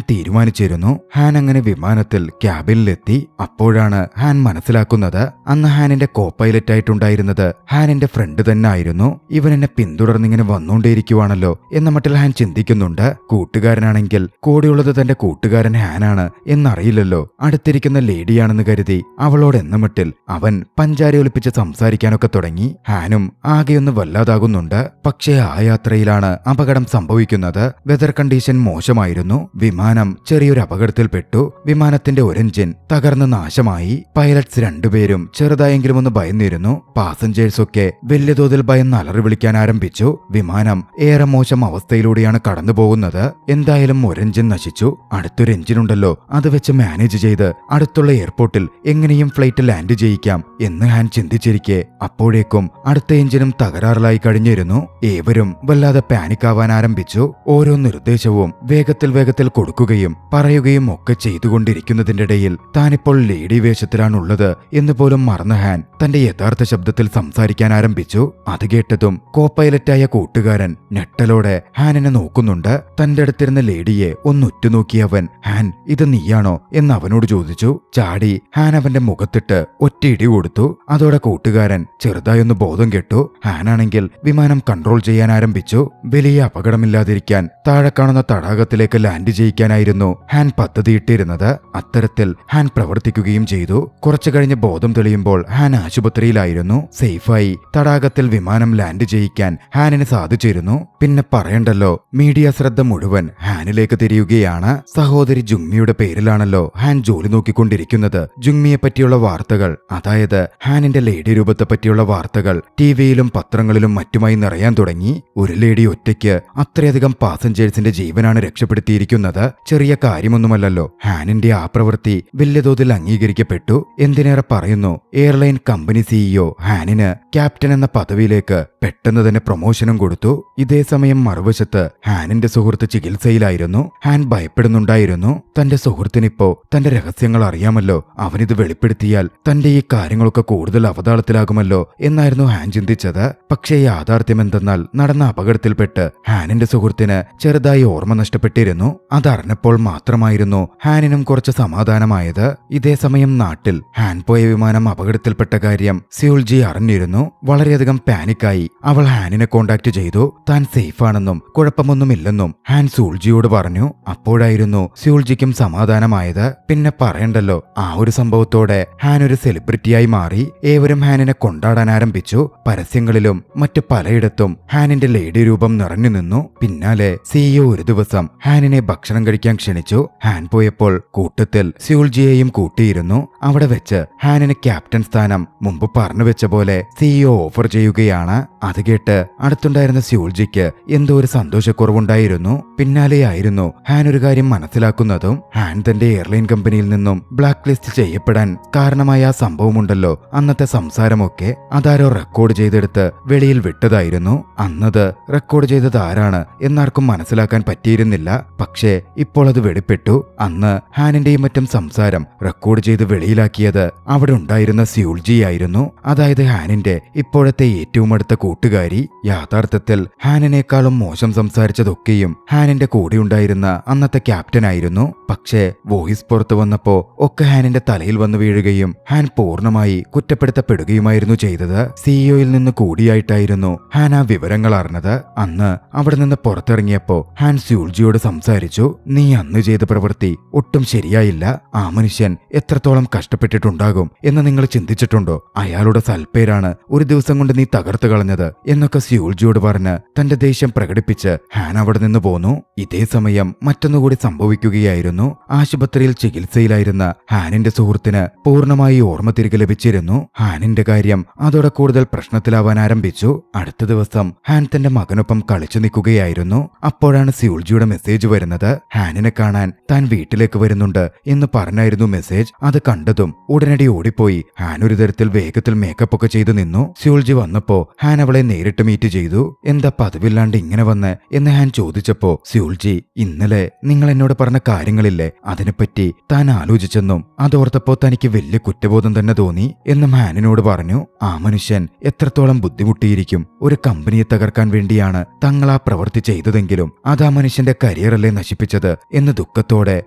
തീരുമാനിച്ചിരുന്നു. ഹാൻ അങ്ങനെ വിമാനത്തിൽ ക്യാബിനിലെത്തി. അപ്പോഴാണ് ഹാൻ മനസ്സിലാക്കുന്നത് അന്ന് ഹാനിന്റെ കോ പൈലറ്റ് ആയിട്ടുണ്ടായിരുന്നത് ഹാനിന്റെ ഫ്രണ്ട് തന്നെ ആയിരുന്നു. ഇവൻ എന്നെ പിന്തുടർന്നിങ്ങനെ വന്നുകൊണ്ടേയിരിക്കുവാണല്ലോ എന്ന മട്ടിൽ ഹാൻ ചിന്തിക്കുന്നുണ്ട്. കൂട്ടുകാരനാണെങ്കിൽ കൂടെയുള്ളത് തന്റെ കൂട്ടുകാരൻ ഹാനാണ് എന്നറിയില്ലല്ലോ. അടുത്തിരിക്കുന്ന ലേഡിയാണെന്ന് കരുതി അവളോട് എന്ന മട്ടിൽ അവൻ പഞ്ചാര ഒലിപ്പിച്ച് സംസാരിക്കാനൊക്കെ തുടങ്ങി. ഹാനും ആകെയൊന്ന് വല്ലാതാകുന്നുണ്ട്. പക്ഷേ ആ യാത്രയിലാണ് അപകടം സംഭവിക്കുന്നത്. വെതർ കണ്ടീഷൻ മോശമായിരുന്നു. വിമാനം ചെറിയൊരു അപകടത്തിൽപ്പെട്ടു. വിമാനത്തിന്റെ ഒരു എഞ്ചിൻ തകർന്ന് നാശമായി. പൈലറ്റ്സ് രണ്ടുപേരും ചെറുതായെങ്കിലും ഒന്ന് ഭയന്നിരുന്നു. പാസഞ്ചേഴ്സൊക്കെ വലിയ തോതിൽ ഭയന്ന് അലറി വിളിക്കാൻ ആരംഭിച്ചു. വിമാനം ഏറെ മോശം അവസ്ഥയിലൂടെയാണ് കടന്നു പോകുന്നത്. എന്തായാലും ഒരു എഞ്ചിൻ നശിച്ചു. അടുത്തൊരു എഞ്ചിനുണ്ടല്ലോ, അത് വെച്ച് മാനേജ് ചെയ്ത് അടുത്തുള്ള എയർപോർട്ടിൽ എങ്ങനെയും ഫ്ലൈറ്റ് ലാൻഡ് ചെയ്യിക്കാം എന്ന് ഹാൻ ചിന്തിച്ചിരിക്കെ അപ്പോഴേക്കും അടുത്ത എഞ്ചിനും തകരാറിലായി കഴിഞ്ഞിരുന്നു. ഏവരും വല്ലാതെ പാനിക്കാവാൻ ആരംഭിച്ചു. ഓരോ നിർദ്ദേശവും വേഗത്തിൽ കൊടുക്കുകയും പറയുകയും ഒക്കെ ചെയ്തുകൊണ്ടിരിക്കുന്നതിന്റെ ഇടയിൽ താനിപ്പോൾ ലേഡി വേഷത്തിലാണുള്ളത് എന്ന് പോലും മറന്ന ഹാൻ തന്റെ യഥാർത്ഥ ശബ്ദത്തിൽ സംസാരിക്കാൻ ആരംഭിച്ചു. അത് കേട്ടതും കോ പൈലറ്റായ കൂട്ടുകാരൻ ഞെട്ടലോടെ ഹാനിനെ നോക്കുന്നുണ്ട്. തന്റെ അടുത്തിരുന്ന ലേഡിയെ ഒന്നുറ്റുനോക്കിയവൻ, ഹാൻ ഇത് നീയാണോ എന്ന് അവനോട് ചോദിച്ചു. ചാടി ഹാൻ അവന്റെ മുഖത്തിട്ട് ഒറ്റയിടി കൊടുത്തു. അതോടെ കൂട്ടുകാരൻ ചെറുതായൊന്ന് ബോധം കെട്ടു. ഹാനാണെങ്കിൽ വിമാനം കൺട്രോൾ ചെയ്യാൻ ആരംഭിച്ചു. വലിയ അപകടമില്ലാതിരിക്കാൻ താഴെ കാണുന്ന തടാകത്തിലേക്ക് ലാൻഡ് ചെയ്യിക്കാനായിരുന്നു ഹാൻ പദ്ധതിയിട്ടിരുന്നത്. അത്തരത്തിൽ ഹാൻ പ്രവർത്തിക്കുകയും ചെയ്തു. കുറച്ചു കഴിഞ്ഞ് ബോധം തെളിയുമ്പോൾ ഹാൻ ആശുപത്രിയിലായിരുന്നു. സേഫായി തടാകത്തിൽ വിമാനം ലാൻഡ് ചെയ്യിക്കാൻ ഹാനിന് സാധിച്ചിരുന്നു. പിന്നെ പറയണ്ടല്ലോ, മീഡിയ ശ്രദ്ധ മുഴുവൻ ഹാനിലേക്ക് തിരിയുകയാണ്. സഹോദരി ജുങ്മിയുടെ പേരിലാണല്ലോ ഹാൻ ജോലി നോക്കിക്കൊണ്ടിരിക്കുന്നത്. ജുങ്മിയെ പറ്റിയുള്ള വാർത്തകൾ, അതായത് ഹാനിന്റെ ലേഡി രൂപത്തെ പറ്റിയുള്ള വാർത്തകൾ ടിവിയിലും പത്രങ്ങളിലും മറ്റുമായി നിറയാൻ തുടങ്ങി. ഒരു ലേഡി ഒറ്റയ്ക്ക് അത്രയധികം പാസഞ്ചേഴ്സിന്റെ ജീവനാണ് രക്ഷപ്പെടുത്തിയിരിക്കുന്നത്. ചെറിയ കാര്യമൊന്നുമല്ലല്ലോ. ഹാനിന്റെ ആ പ്രവൃത്തി വലിയ തോതിൽ അംഗീകരിക്കപ്പെട്ടു. എന്തിനേറെ പറയുന്നു, എയർലൈൻ കമ്പനി സിഇഒ ഹാനിന് ക്യാപ്റ്റൻ എന്ന പദവിയിലേക്ക് പെട്ടെന്ന് തന്നെ പ്രൊമോഷനും കൊടുത്തു. ഇതേസമയം മറുവശത്ത് ഹാനിന്റെ സുഹൃത്ത് ചികിത്സയിലായിരുന്നു. ഹാൻ ഭയപ്പെടുന്നുണ്ടായിരുന്നു. തന്റെ സുഹൃത്തിനിപ്പോ തന്റെ രഹസ്യങ്ങൾ അറിയാമല്ലോ. അവനിത് വെളിപ്പെടുത്തിയാൽ തന്റെ ഈ കാര്യങ്ങളൊക്കെ കൂടുതൽ അവതാളത്തിലാകുമല്ലോ എന്നായിരുന്നു ഹാൻ ചിന്തിച്ചത്. പക്ഷേ യാഥാർത്ഥ്യം എന്തെന്നാൽ നടന്ന അപകടത്തിൽപ്പെട്ട് ഹാനിന്റെ സുഹൃത്തിന് ചെറുതായി ഓർമ്മ നഷ്ടപ്പെട്ടിരുന്നു. അതറിഞ്ഞപ്പോൾ മാത്രമായിരുന്നു ഹാനിനും കുറച്ച് സമാധാനമായത്. ഇതേസമയം നാട്ടിൽ ഹാൻ പോയ വിമാനം അപകടത്തിൽപ്പെട്ട കാര്യം സ്യൂൾജി അറിഞ്ഞിരുന്നു. വളരെയധികം പാനിക്കായി അവൾ ഹാനിനെ കോണ്ടാക്ട് ചെയ്തു. താൻ സേഫാണെന്നും കുഴപ്പമൊന്നുമില്ലെന്നും ഹാൻ സ്യൂൾജിയോട് പറഞ്ഞു. അപ്പോഴായിരുന്നു സ്യൂൾജിക്കും സമാധാനമായത്. പിന്നെ പറയണ്ടല്ലോ, ആ ഒരു സംഭവത്തോടെ ഹാൻ ഒരു സെലിബ്രിറ്റിയായി മാറി. ഏവരും ഹാനിനെ കൊണ്ടാടാൻ ആരംഭിച്ചു. പരസ്യങ്ങളിലും മറ്റു പലയിടത്തും ഹാനിന്റെ ലേഡി രൂപം നിറഞ്ഞു നിന്നു. പിന്നാലെ സിഇഒ ഒരു ദിവസം ഹാനിനെ ഭക്ഷണം കഴിക്കാൻ ക്ഷണിച്ചു. ഹാൻ പോയപ്പോൾ കൂട്ടത്തിൽ സ്യൂൾജിയെയും കൂട്ടിയിരുന്നു. അവിടെ വെച്ച് ഹാനിന് ക്യാപ്റ്റൻ സ്ഥാനം മുമ്പ് പറഞ്ഞു വെച്ച പോലെ സിഇഒ ഓഫർ ചെയ്യുകയാണ്. അത് കേട്ട് അടുത്തുണ്ടായിരുന്ന സ്യൂൾജിക്ക് എന്തോ ഒരു സന്തോഷക്കുറവുണ്ടായിരുന്നു. പിന്നാലെയായിരുന്നു ഹാൻ ഒരു കാര്യം മനസ്സിലാക്കുന്നതും. ഹാൻ തന്റെ എയർലൈൻ കമ്പനിയിൽ നിന്നും ബ്ലാക്ക് ലിസ്റ്റ് ചെയ്യപ്പെടാൻ കാരണമായ ആ സംഭവമുണ്ടല്ലോ, അന്നത്തെ സംസാരമൊക്കെ അതാരോ റെക്കോർഡ് ചെയ്തെടുത്ത് വെളിയിൽ വിട്ടതായിരുന്നു. അന്നത് റെക്കോർഡ് ചെയ്തത് ആരാണ് എന്നാർക്കും മനസ്സിലാക്കാൻ പറ്റിയിരുന്നില്ല. പക്ഷേ ഇപ്പോൾ അത് വെളിപ്പെട്ടു. അന്ന് ഹാനിന്റെയും മറ്റും സംസാരം റെക്കോർഡ് ചെയ്ത് വെളിയിലാക്കിയത് അവിടെ ഉണ്ടായിരുന്ന സ്യൂൾജിയായിരുന്നു. അതായത് ഹാനിന്റെ ഇപ്പോഴത്തെ ഏറ്റവും അടുത്ത കൂട്ടുകാരി. യഥാർത്ഥത്തിൽ ഹാനിനേക്കാളും മോശം സംസാരിച്ചതൊക്കെയും ഹാനിന്റെ കൂടെയുണ്ടായിരുന്ന അന്നത്തെ ക്യാപ്റ്റനായിരുന്നു. പക്ഷേ വോയിസ് പുറത്തു വന്നപ്പോ ഒക്കെ ഹാനിന്റെ തലയിൽ വന്നു വീഴുകയും ഹാൻ പൂർണ്ണമായി കുറ്റപ്പെടുത്തപ്പെടുകയുമായിരുന്നു ചെയ്തത്. സിഇഒയിൽ നിന്ന് കൂടിയായിട്ടായിരുന്നു ഹാൻ ആ വിവരങ്ങൾ അറിഞ്ഞത്. അന്ന് അവിടെ നിന്ന് പുറത്തിറങ്ങിയപ്പോ ഹാൻ സ്യൂൾജിയോട് സംസാരിച്ചു. നീ അന്ന് ചെയ്ത പ്രവൃത്തി ഒട്ടും ശരിയായില്ല. ആ മനുഷ്യൻ എത്രത്തോളം കഷ്ടപ്പെട്ടിട്ടുണ്ടാകും എന്ന് നിങ്ങൾ ചിന്തിച്ചിട്ടുണ്ടോ? അയാളുടെ സൽപ്പേരാണ് ഒരു ദിവസം കൊണ്ട് നീ തകർത്തു കളഞ്ഞത് എന്നൊക്കെ സ്യൂൾജിയോട് പറഞ്ഞ് തന്റെ ദേഷ്യം പ്രകടിപ്പിച്ച് ഹാൻ അവിടെ നിന്ന് പോന്നു. ഇതേ സമയം മറ്റൊന്നുകൂടി സംഭവിക്കുകയായിരുന്നു. ആശുപത്രിയിൽ ചികിത്സയിലായിരുന്ന ഹാനിന്റെ സുഹൃത്തിന് പൂർണ്ണമായി ഓർമ്മ തിരികെ ലഭിച്ചിരുന്നു. ഹാനിന്റെ കാര്യം അതോടെ കൂടുതൽ പ്രശ്നത്തിലാവാൻ ആരംഭിച്ചു. അടുത്ത ദിവസം ഹാൻ തന്റെ മകനൊപ്പം കളിച്ചു നിൽക്കുകയായിരുന്നു. അപ്പോഴാണ് സ്യൂൾജിയുടെ മെസ്സേജ് വരുന്നത്. ഹാനിനെ കാണാൻ താൻ വീട്ടിലേക്ക് വരുന്നുണ്ട് എന്ന് പറഞ്ഞായിരുന്നു മെസ്സേജ്. അത് കണ്ടതും ഉടനടി ഓടിപ്പോയി ഹാൻ ഒരു തരത്തിൽ വേഗത്തിൽ മേക്കപ്പ് ഒക്കെ ചെയ്തു നിന്നു. സ്യൂൾജി വന്നപ്പോ ഹാൻ അവളെ നേരിട്ട് മീറ്റ് ചെയ്തു. എന്താ പതിവില്ലാണ്ട് ഇങ്ങനെ വന്ന് എന്ന് ഹാൻ ചോദിച്ചപ്പോ സ്യൂൾജി, ഇന്നലെ നിങ്ങൾ എന്നോട് പറഞ്ഞ കാര്യങ്ങളില്ലേ, അതിനെപ്പറ്റി താൻ ആലോചിച്ചെന്നും അതോർത്തപ്പോ തനിക്ക് വലിയ കുറ്റബോധം തന്നെ തോന്നി എന്നും ഹാനിനോട് പറഞ്ഞു. ആ മനുഷ്യൻ എത്രത്തോളം ബുദ്ധിമുട്ടിയിരിക്കും. ഒരു കമ്പനിയെ തകർക്കാൻ വേണ്ടിയാണ് തങ്ങൾ ആ പ്രവൃത്തി ചെയ്തതെങ്കിലും അത് ആ മനുഷ്യന്റെ കരിയറല്ലേ നശിപ്പിച്ചത് എന്ന് ദുഃഖത്തോടെ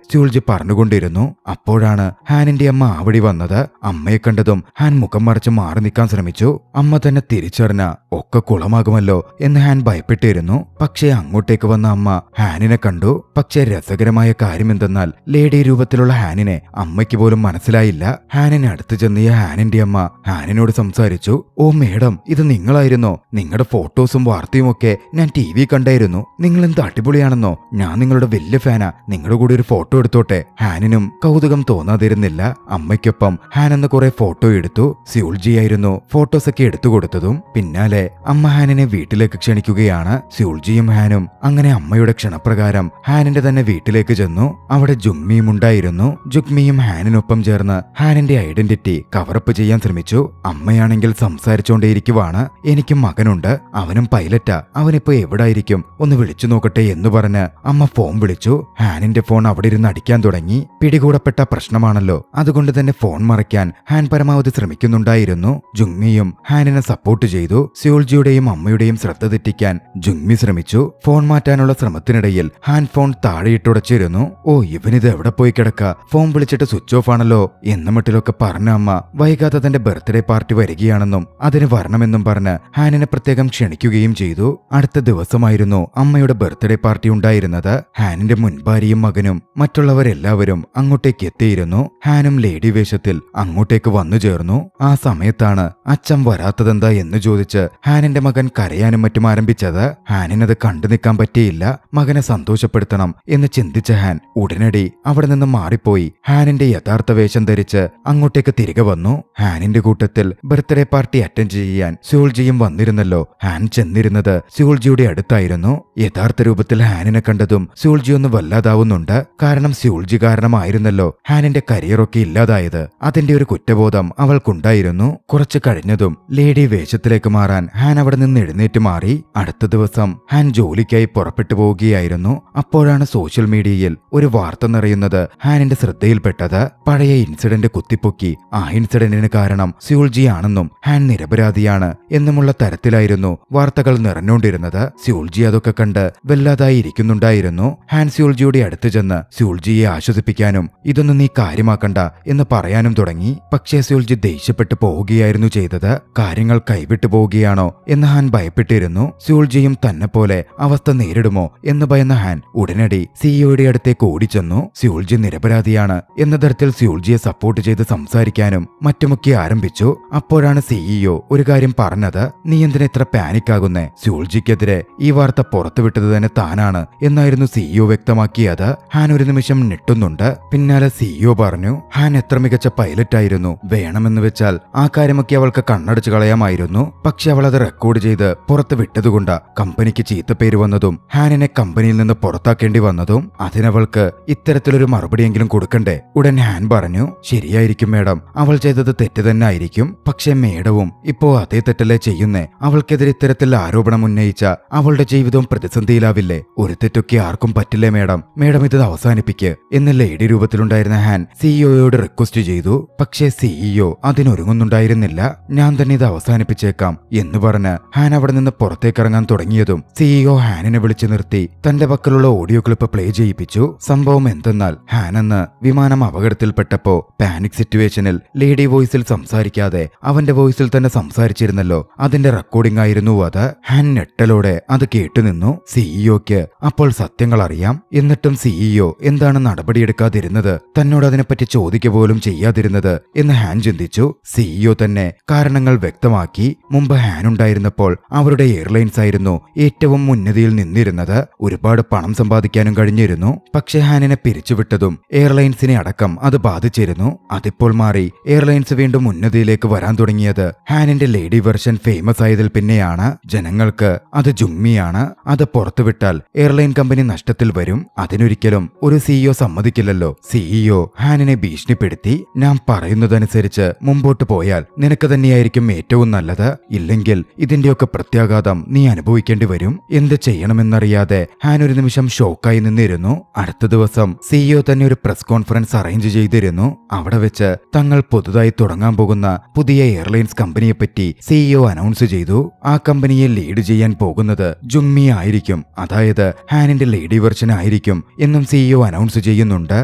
സ്യൂൾജി പറഞ്ഞുകൊണ്ടിരുന്നു. അപ്പോഴാണ് ഹാനിന്റെ അമ്മ ആവടി വന്നത്. അമ്മയെ കണ്ടതും ഹാൻ മുഖം മറച്ച് മാറി നിൽക്കാൻ ശ്രമിച്ചു. അമ്മ തന്നെ തിരിച്ചറിഞ്ഞ ഒക്കെ കുളമാകുമല്ലോ എന്ന് ഹാൻ ഭയപ്പെട്ടിരുന്നു. പക്ഷേ അങ്ങോട്ടേക്ക് വന്ന അമ്മ ഹാനിനെ കണ്ടു. പക്ഷേ രസകരമായ കാര്യം എന്തെന്നാൽ ലേഡി രൂപത്തിലുള്ള ഹാനിനെ അമ്മയ്ക്ക് പോലും മനസ്സിലായില്ല. ഹാനിനെ അടുത്ത് ചെന്നിയ ഹാനിന്റെ അമ്മ ഹാനിനോട് സംസാരിച്ചു. ഓ മേഡം, ഇത് നിങ്ങളായിരുന്നോ? നിങ്ങളുടെ ഫോട്ടോസും വാർത്തയും ഒക്കെ ഞാൻ TV കണ്ടായിരുന്നു. നിങ്ങൾ എന്ത് അടിപൊളിയാണെന്നോ, ഞാൻ നിങ്ങളുടെ വലിയ ഫാനാ. നിങ്ങളുടെ കൂടെ ഒരു ഫോട്ടോ എടുത്തോട്ടെ? ഹാനിനും കൗതുകം തോന്നാതിരുന്നില്ല. അമ്മയ്ക്കൊപ്പം ഹാൻ എന്ന് കുറെ ഫോട്ടോ എടുത്തു. സ്യൂൾജിയായിരുന്നു ഫോട്ടോസൊക്കെ എടുത്തു കൊടുത്തതും. പിന്നാലെ അമ്മ ഹാനിനെ വീട്ടിലേക്ക് ക്ഷണിക്കുകയാണ്. സ്യൂൾജിയും ഹാനും അങ്ങനെ അമ്മയുടെ ക്ഷണപ്രകാരം ഹാനിന്റെ തന്നെ വീട്ടിലേക്ക് ചെന്നു. അവിടെ ജുഗ്മിയും ഉണ്ടായിരുന്നു. ജുഗ്മിയും ഹാനിനൊപ്പം ചേർന്ന് ഹാനിന്റെ ഐഡന്റിറ്റി കവറപ്പ് ചെയ്യാൻ ശ്രമിച്ചു. അമ്മയാണെങ്കിൽ സംസാരിച്ചുകൊണ്ടേയിരിക്കുവാണ്. എനിക്കും മകനുണ്ട്, അവനും പൈലറ്റാ, അവനിപ്പോ എവിടായിരിക്കും, ഒന്ന് വിളിച്ചു നോക്കട്ടെ എന്ന് പറഞ്ഞ് അമ്മ ഫോൺ വിളിച്ചു. ഹാനിന്റെ ഫോൺ അവിടെ ഇരുന്ന് അടിക്കാൻ തുടങ്ങി. പിടികൂടപ്പെട്ട പ്രശ്നമാണല്ലോ, അതുകൊണ്ട് തന്നെ ഫോൺ മറയ്ക്കാൻ ഹാൻ പരമാവധി ശ്രമിക്കുന്നുണ്ടായിരുന്നു. ജുഗ്മിയും ഹാനിനെ സപ്പോർട്ട് ചെയ്തു. സ്യൂൾജിയുടെയും അമ്മയുടെയും ശ്രദ്ധ തെറ്റിക്കാൻ ജുഗ്മി ശ്രമിച്ചു. ഫോൺ മാറ്റാനുള്ള ശ്രമത്തിനിടയിൽ ഹാൻ ഫോൺ താഴെയിട്ടുടച്ചിരുന്നു. ഓ, ഇവനിത് എവിടെ പോയി കിടക്ക, ഫോൺ വിളിച്ചിട്ട് സ്വിച്ച് ഓഫ് ആണല്ലോ എന്ന മട്ടിലൊക്കെ പറഞ്ഞ അമ്മ വൈകാതെ തന്റെ ബർത്ത്ഡേ പാർട്ടി വരികയാണെന്നും അതിന് വരണമെന്നും പറഞ്ഞ് ഹാനിനെ പ്രത്യേകം ക്ഷണിക്കുകയും ചെയ്തു. അടുത്ത ദിവസമായിരുന്നു അമ്മയുടെ ബർത്ത്ഡേ പാർട്ടി ഉണ്ടായിരുന്നത്. ഹാനിന്റെ മുൻഭാര്യയും മകനും മറ്റുള്ളവരെല്ലാവരും അങ്ങോട്ടേക്ക് എത്തിയിരുന്നു. ഹാനും ലേഡി വേഷത്തിൽ അങ്ങോട്ടേക്ക് വന്നു ചേർന്നു. ആ സമയത്താണ് അച്ഛൻ വരാത്തതെന്താ എന്ന് ചോദിച്ച് ഹാനിന്റെ മകൻ കരയാനും മറ്റും ആരംഭിച്ചത്. ഹാനിനത് കണ്ടു നിൽക്കാൻ പറ്റിയില്ല. മകനെ സന്തോഷപ്പെടുത്തണം എന്ന് ചിന്തിച്ച ഹാൻ ഉടനടി അവിടെ നിന്ന് മാറിപ്പോയി ഹാനിന്റെ യഥാർത്ഥ വേഷം ധരിച്ച് അങ്ങോട്ടേക്ക് തിരികെ വന്നു. ഹാനിന്റെ കൂട്ടത്തിൽ ബർത്ത്ഡേ പാർട്ടി അറ്റൻഡ് ചെയ്യാൻ സ്യൂൾജിയും വന്നിരുന്നല്ലോ. ഹാൻ ചെന്നിരുന്നത് സ്യൂൾജിയുടെ അടുത്തായിരുന്നു. യഥാർത്ഥ രൂപത്തിൽ ഹാനിനെ കണ്ടതും സ്യൂൾജി ഒന്ന് വല്ലാതാവുന്നുണ്ട്. കാരണം സ്യൂൾജി കാരണമായിരുന്നല്ലോ ഹാനിന്റെ കരിയറൊക്കെ ഇല്ലാതായത്. അതിന്റെ ഒരു കുറ്റബോധം അവൾക്കുണ്ടായിരുന്നു. കുറച്ചു കഴിഞ്ഞതും ലേഡി വേഷത്തിലേക്ക് മാറാൻ ഹാൻ അവിടെ നിന്ന് എഴുന്നേറ്റ് മാറി. അടുത്ത ദിവസം ഹാൻ ജോലിക്കായി പുറപ്പെട്ടു പോവുകയായിരുന്നു. അപ്പോഴാണ് സോഷ്യൽ മീഡിയയിൽ ഒരു വാർത്ത നിറയുന്നത് ഹാനിന്റെ ശ്രദ്ധയിൽപ്പെട്ടത്. പഴയ ഇൻസിഡന്റ് കുത്തിപ്പൊക്കി ആ ഇൻസിഡന്റിന് കാരണം സ്യൂൾജി ആണെന്നും ഹാൻ നിരപരാധിയാണ് എന്നുമുള്ള തരത്തിലായിരുന്നു വാർത്തകൾ നിറഞ്ഞുകൊണ്ടിരുന്നത്. സ്യൂൾജി അതൊക്കെ കണ്ട് വല്ലാതായി ഇരിക്കുന്നുണ്ടായിരുന്നു. ഹാൻ സ്യൂൾജിയുടെ അടുത്ത് ചെന്ന് സ്യൂൾജിയെ ആശ്വസിപ്പിക്കാനും ഇതൊന്നും നീ കാര്യമാക്കണ്ട എന്ന് പറയാനും തുടങ്ങി. പക്ഷേ സ്യൂൾജി ദേഷ്യപ്പെട്ടു പോവുകയായിരുന്നു ചെയ്തത്. ചെയ്തത്? കാര്യങ്ങൾ കൈവിട്ടു പോവുകയാണോ എന്ന് ഹാൻ ഭയപ്പെട്ടിരുന്നു. സ്യൂൾജിയും തന്നെ പോലെ അവസ്ഥ നേരിടുമോ എന്ന് ഭയന്ന ഹാൻ ഉടനടി സിഇഒയുടെ അടുത്തേക്ക് ഓടിച്ചെന്നു. സ്യൂൾജി നിരപരാധിയാണ് എന്ന തരത്തിൽ സ്യൂൾജിയെ സപ്പോർട്ട് ചെയ്ത് സംസാരിക്കാനും മറ്റുമൊക്കെ ആരംഭിച്ചു. അപ്പോഴാണ് സിഇഒ ഒരു കാര്യം പറഞ്ഞത്. നീ എന്തിനാ ഇത്ര പാനിക്കാകുന്നേ? സ്യൂൾജിക്കെതിരെ ഈ വാർത്ത പുറത്തുവിട്ടത് തന്നെ താനാണ് എന്നായിരുന്നു സിഇഒ വ്യക്തമാക്കിയത്. ഹാൻ ഒരു നിമിഷം ഞെട്ടുന്നുണ്ട്. പിന്നാലെ സിഇഒ പറഞ്ഞു, ഹാൻ എത്ര മികച്ച പൈലറ്റ് ആയിരുന്നു. വേണമെന്ന് വെച്ചാൽ ആ കാര്യമൊക്കെ അവൾക്ക് കണ്ണടച്ചു കളയാമായിരുന്നു. പക്ഷെ അവൾ അത് റെക്കോർഡ് ചെയ്ത് പുറത്ത് വിട്ടതുകൊണ്ട് കമ്പനിക്ക് ചീത്തപ്പേര് വന്നതും ഹാനിനെ കമ്പനിയിൽ നിന്ന് പുറത്താക്കേണ്ടി വന്നതും. അതിനവൾക്ക് ഇത്തരത്തിലൊരു മറുപടിയെങ്കിലും കൊടുക്കണ്ടേ? ഉടൻ ഹാൻ പറഞ്ഞു, ശരിയായിരിക്കും മേഡം, അവൾ ചെയ്തത് തെറ്റ് തന്നെ ആയിരിക്കും. പക്ഷെ മേഡവും ഇപ്പോ അതേ തെറ്റല്ലേ ചെയ്യുന്നേ? അവൾക്കെതിരെ ഇത്തരത്തിൽ ആരോപണം ഉന്നയിച്ച അവളുടെ ജീവിതവും പ്രതിസന്ധിയിലാവില്ലേ? ഒരു തെറ്റൊക്കെ ആർക്കും പറ്റില്ലേ മേഡം? മേഡം ഇത് അവസാനിപ്പിക്ക് എന്ന് ലേഡി രൂപത്തിലുണ്ടായിരുന്ന ഹാൻ സിഇഒയോട് റിക്വസ്റ്റ് ചെയ്തു. പക്ഷേ സിഇഒ അതിനൊരുങ്ങുന്നുണ്ടായിരുന്നില്ല. ഞാൻ തന്നെ ഇത് അവസാനിപ്പിച്ചേക്കാം എന്ന് പറഞ്ഞ് ഹാൻ അവിടെ നിന്ന് പുറത്തേക്കിറങ്ങാൻ തുടങ്ങിയതും സിഇഒ ഹാനിനെ വിളിച്ചു നിർത്തി തന്റെ പക്കലുള്ള ഓഡിയോ ക്ലിപ്പ് പ്ലേ ചെയ്യിപ്പിച്ചു. സംഭവം എന്തെന്നാൽ, ഹാൻ അന്ന് വിമാനം അപകടത്തിൽപ്പെട്ടപ്പോ പാനിക് സിറ്റുവേഷനിൽ ലേഡി വോയിസിൽ സംസാരിക്കാതെ അവന്റെ വോയിസിൽ തന്നെ സംസാരിച്ചിരുന്നല്ലോ, അതിന്റെ റെക്കോർഡിംഗ് ആയിരുന്നു അത്. ഹാൻ ഞെട്ടലോടെ അത് കേട്ടുനിന്നു. സിഇഒക്ക് അപ്പോൾ സത്യങ്ങൾ അറിയാം. എന്നിട്ടും സിഇഒ എന്താണ് നടപടിയെടുക്കാതിരുന്നത്, തന്നോട് അതിനെപ്പറ്റി ചോദിക്കുക പോലും ചെയ്യാതിരുന്നത് എന്ന് ഹാൻ ചിന്തിച്ചു. സിഇഒ തന്നെ കാരണങ്ങൾ വ്യക്തമാക്കി. മുമ്പ് ഹാൻ ഉണ്ടായിരുന്നപ്പോൾ അവരുടെ എയർലൈൻസ് ആയിരുന്നു ഏറ്റവും ഉന്നതിയിൽ നിന്നിരുന്നത്. ഒരുപാട് പണം സമ്പാദിക്കാനും കഴിഞ്ഞിരുന്നു. പക്ഷെ ഹാനിനെ പിരിച്ചുവിട്ടതും എയർലൈൻസിനെ അടക്കം അത് ബാധിച്ചിരുന്നു. അതിപ്പോൾ മാറി എയർലൈൻസ് വീണ്ടും ഉന്നതിയിലേക്ക് വരാൻ തുടങ്ങിയത് ഹാനിന്റെ ലേഡി വെർഷൻ ഫേമസ് ആയതിൽ പിന്നെയാണ്. ജനങ്ങൾക്ക് അത് ജുങ്മിയാണ്. അത് പുറത്തുവിട്ടാൽ എയർലൈൻ കമ്പനി നഷ്ടത്തിൽ വരും. അതിനൊരിക്കലും ഒരു സിഇഒ സമ്മതിക്കില്ലല്ലോ. സിഇഒ ഹാനിനെ ഭീഷണിപ്പെടുത്തി, ഞാൻ പറയുന്നതനുസരിച്ച് മുമ്പോട്ട് പോയാൽ നിനക്ക് തന്നെയായിരിക്കും ഏറ്റവും നല്ലത്. ഇല്ലെങ്കിൽ ഇതിന്റെയൊക്കെ പ്രത്യാഘാതം നീ അനുഭവിക്കേണ്ടി വരും. എന്ത് ചെയ്യണമെന്നറിയാതെ ഹാൻ ഒരു നിമിഷം ഷോക്കായി നിന്നിരുന്നു. അടുത്ത ദിവസം സിഇഒ തന്നെ ഒരു പ്രസ് കോൺഫറൻസ് അറേഞ്ച് ചെയ്തിരുന്നു. അവിടെ വെച്ച് തങ്ങൾ പുതുതായി തുടങ്ങാൻ പോകുന്ന പുതിയ എയർലൈൻസ് കമ്പനിയെപ്പറ്റി സിഇഒ അനൗൺസ് ചെയ്തു. ആ കമ്പനിയെ ലീഡ് ചെയ്യാൻ പോകുന്നത് ജുങ്മി ആയിരിക്കും, അതായത് ഹാനിന്റെ ലേഡി വെർഷൻ ആയിരിക്കും എന്നും സിഇഒ അനൗൺസ് ചെയ്യുന്നുണ്ട്.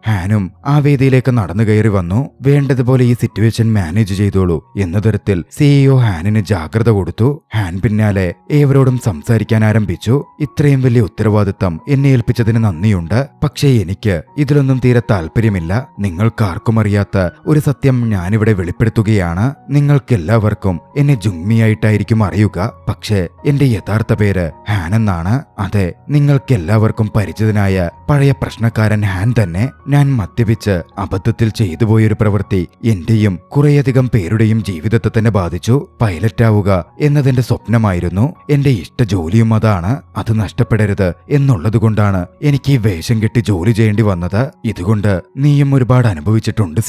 ഹാനും ആ വേദിയിലേക്ക് നടന്നു കയറി വന്നു. വേണ്ടതുപോലെ ഈ സിറ്റുവേഷൻ മാനേജ് ചെയ്തോളൂ എന്ന തരത്തിൽ സിഇഒ ഹാനിന് ജാഗ്രത കൊടുത്തു. ഹാൻ പിന്നാലെ ഏവരോടും സംസാരിക്കാൻ ആരംഭിച്ചു. ഇത്രയും വലിയ ഉത്തരവാദിത്തം എന്നെ ഏൽപ്പിച്ചതിന് നന്ദിയുണ്ട്. പക്ഷേ എനിക്ക് ഇതിലൊന്നും തീരെ താല്പര്യമില്ല. നിങ്ങൾക്കാർക്കും അറിയാത്ത ഒരു സത്യം ഞാനിവിടെ വെളിപ്പെടുത്തുകയാണ്. നിങ്ങൾക്കെല്ലാവർക്കും എന്നെ ജുങ്മിയായിട്ടായിരിക്കും അറിയുക. പക്ഷേ എന്റെ യഥാർത്ഥ പേര് ഹാൻ എന്നാണ്. അതെ, നിങ്ങൾക്കെല്ലാവർക്കും പരിചിതനായ പഴയ പ്രശ്നക്കാരൻ ഹാൻ തന്നെ. ഞാൻ മദ്യപിച്ച് അബദ്ധത്തിൽ ചെയ്തു പോയൊരു പ്രവൃത്തി എന്റെയും കുറേയധികം പേരുടെയും ജീവിതത്തെ തന്നെ ബാധിച്ചു. പൈലറ്റാവുക എന്നതെന്റെ സ്വപ്നമായിരുന്നു. എന്റെ ഇഷ്ട ജോലിയും അതാണ്. അത് നഷ്ടപ്പെടരുത് എന്നുള്ളതുകൊണ്ടാണ് എനിക്ക് ഈ വേഷം കെട്ടി ജോലി ചെയ്യേണ്ടി വന്നത്. ഇതുകൊണ്ട് നീയും ഒരുപാട് അനുഭവിച്ചിട്ടുണ്ട്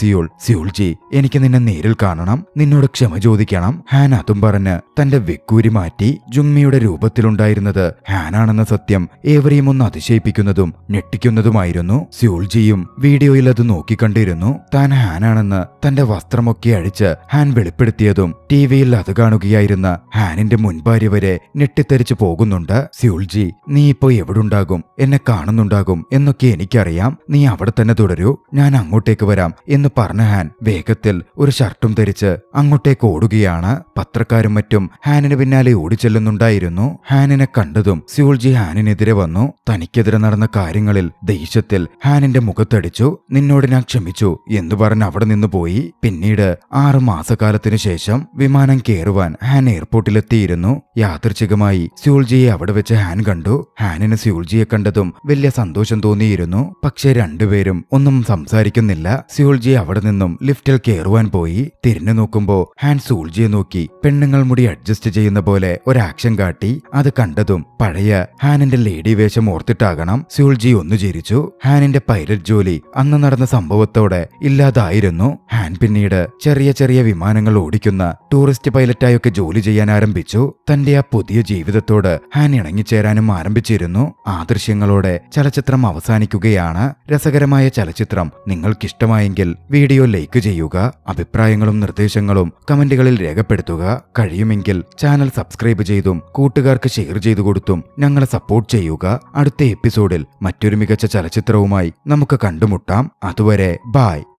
സ്യൂൾജി. എനിക്ക് നിന്നെ നേരിൽ കാണണം, നിന്നോട് ക്ഷമ ചോദിക്കണം. ഹാൻ അതും പറഞ്ഞ് തന്റെ വെക്കൂരി മാറ്റി. ജുങ്മിയുടെ രൂപത്തിലുണ്ടായിരുന്നത് ഹാനാണെന്ന സത്യം ഏവരെയും ഒന്ന് അതിശയിപ്പിക്കുന്നതും ഞെട്ടിക്കുന്നതുമായിരുന്നു. സ്യൂൾജിയും വീഡിയോയിൽ അത് നോക്കിക്കണ്ടിരുന്നു. താൻ ഹാനാണെന്ന് തന്റെ വസ്ത്രമൊക്കെ അഴിച്ച് ഹാൻ വെളിപ്പെടുത്തിയതും ടിവിയിൽ അത് കാണുകയായിരുന്ന ഹാനിന്റെ മുൻഭാര്യ വരെ ഞെട്ടിത്തെറിച്ചു പോകുന്നുണ്ട്. സ്യൂൾജി, നീ ഇപ്പോ എവിടുണ്ടാകും? എന്നെ കാണുന്നുണ്ടാകും എന്നൊക്കെ എനിക്കറിയാം. നീ അവിടെ തന്നെ തുടരൂ, ഞാൻ അങ്ങോട്ടേക്ക് വരാം എന്ന് പറഞ്ഞ ഹാൻ വേഗത്തിൽ ഒരു ഷർട്ടും ധരിച്ച് അങ്ങോട്ടേക്ക് ഓടുകയാണ്. പത്രക്കാരും മറ്റും ഹാനിന് പിന്നാലെ ഓടിച്ചെല്ലുന്നുണ്ടായിരുന്നു. ഹാനിനെ കണ്ടതും സ്യൂൾജി ഹാനിനെതിരെ വന്നു. തനിക്കെതിരെ നടന്ന കാര്യങ്ങളിൽ ദേഷ്യത്തിൽ ഹാനിന്റെ മുഖത്തടിച്ചു. നിന്നോട് ഞാൻ ക്ഷമിച്ചു എന്ന് പറഞ്ഞ് അവിടെ നിന്ന് പോയി. പിന്നീട് 6 മാസക്കാലത്തിനു ശേഷം വിമാനം കയറുവാൻ ഹാൻ എയർപോർട്ടിലെത്തിയിരുന്നു. യാദൃച്ഛികമായി സ്യൂൾജിയെ അവിടെ വെച്ച് ഹാൻ കണ്ടു. ഹാനിന് സ്യൂൾജിയെ കണ്ടതും വലിയ സന്തോഷം തോന്നിയിരുന്നു. പക്ഷെ രണ്ടുപേരും ഒന്നും സംസാരിക്കുന്നില്ല. സ്യൂൾജി അവിടെ നിന്നും ലിഫ്റ്റിൽ കയറുവാൻ പോയി. തിരിഞ്ഞു നോക്കുമ്പോ ഹാൻ സ്യൂൾജിയെ നോക്കി പെണ്ണുങ്ങൾ മുടി അഡ്ജസ്റ്റ് ചെയ്യുന്ന പോലെ ഒരു ആക്ഷൻ കാട്ടി. അത് കണ്ടതും പഴയ ഹാനിന്റെ ലേഡി വേഷം ഓർത്തിട്ടാകണം സ്യൂൾജി ഒന്ന് ചിരിച്ചു. ഹാനിന്റെ പൈലറ്റ് ജോലി അന്ന് നടന്ന സംഭവത്തോടെ ഇല്ലാതായിരുന്നു. ഹാൻ പിന്നീട് ചെറിയ ചെറിയ വിമാനങ്ങൾ ഓടിക്കുന്ന ടൂറിസ്റ്റ് പൈലറ്റായൊക്കെ ജോലി ചെയ്യാൻ ആരംഭിച്ചു. തന്റെ ആ പുതിയ ജീവിതത്തോട് ഹാൻ ഇണങ്ങിച്ചേരാനും ആരംഭിച്ചിരുന്നു. ആ ദൃശ്യങ്ങളോടെ ചലച്ചിത്രം അവസാനിക്കുകയാണ്. രസകരമായ ചലച്ചിത്രം നിങ്ങൾക്കിഷ്ടമായെങ്കിൽ വീഡിയോ ലൈക്ക് ചെയ്യുക. അഭിപ്രായങ്ങളും നിർദ്ദേശങ്ങളും കമന്റുകളിൽ രേഖപ്പെടുത്തുക. കഴിയുമെങ്കിൽ ചാനൽ സബ്സ്ക്രൈബ് ചെയ്തും കൂട്ടുകാർക്ക് ഷെയർ ചെയ്തു കൊടുത്തും ഞങ്ങളെ സപ്പോർട്ട് ചെയ്യുക. അടുത്ത എപ്പിസോഡിൽ മറ്റൊരു മികച്ച ചലച്ചിത്രവുമായി നമുക്ക് കണ്ടുമുട്ടാം. അതുവരെ ബൈ.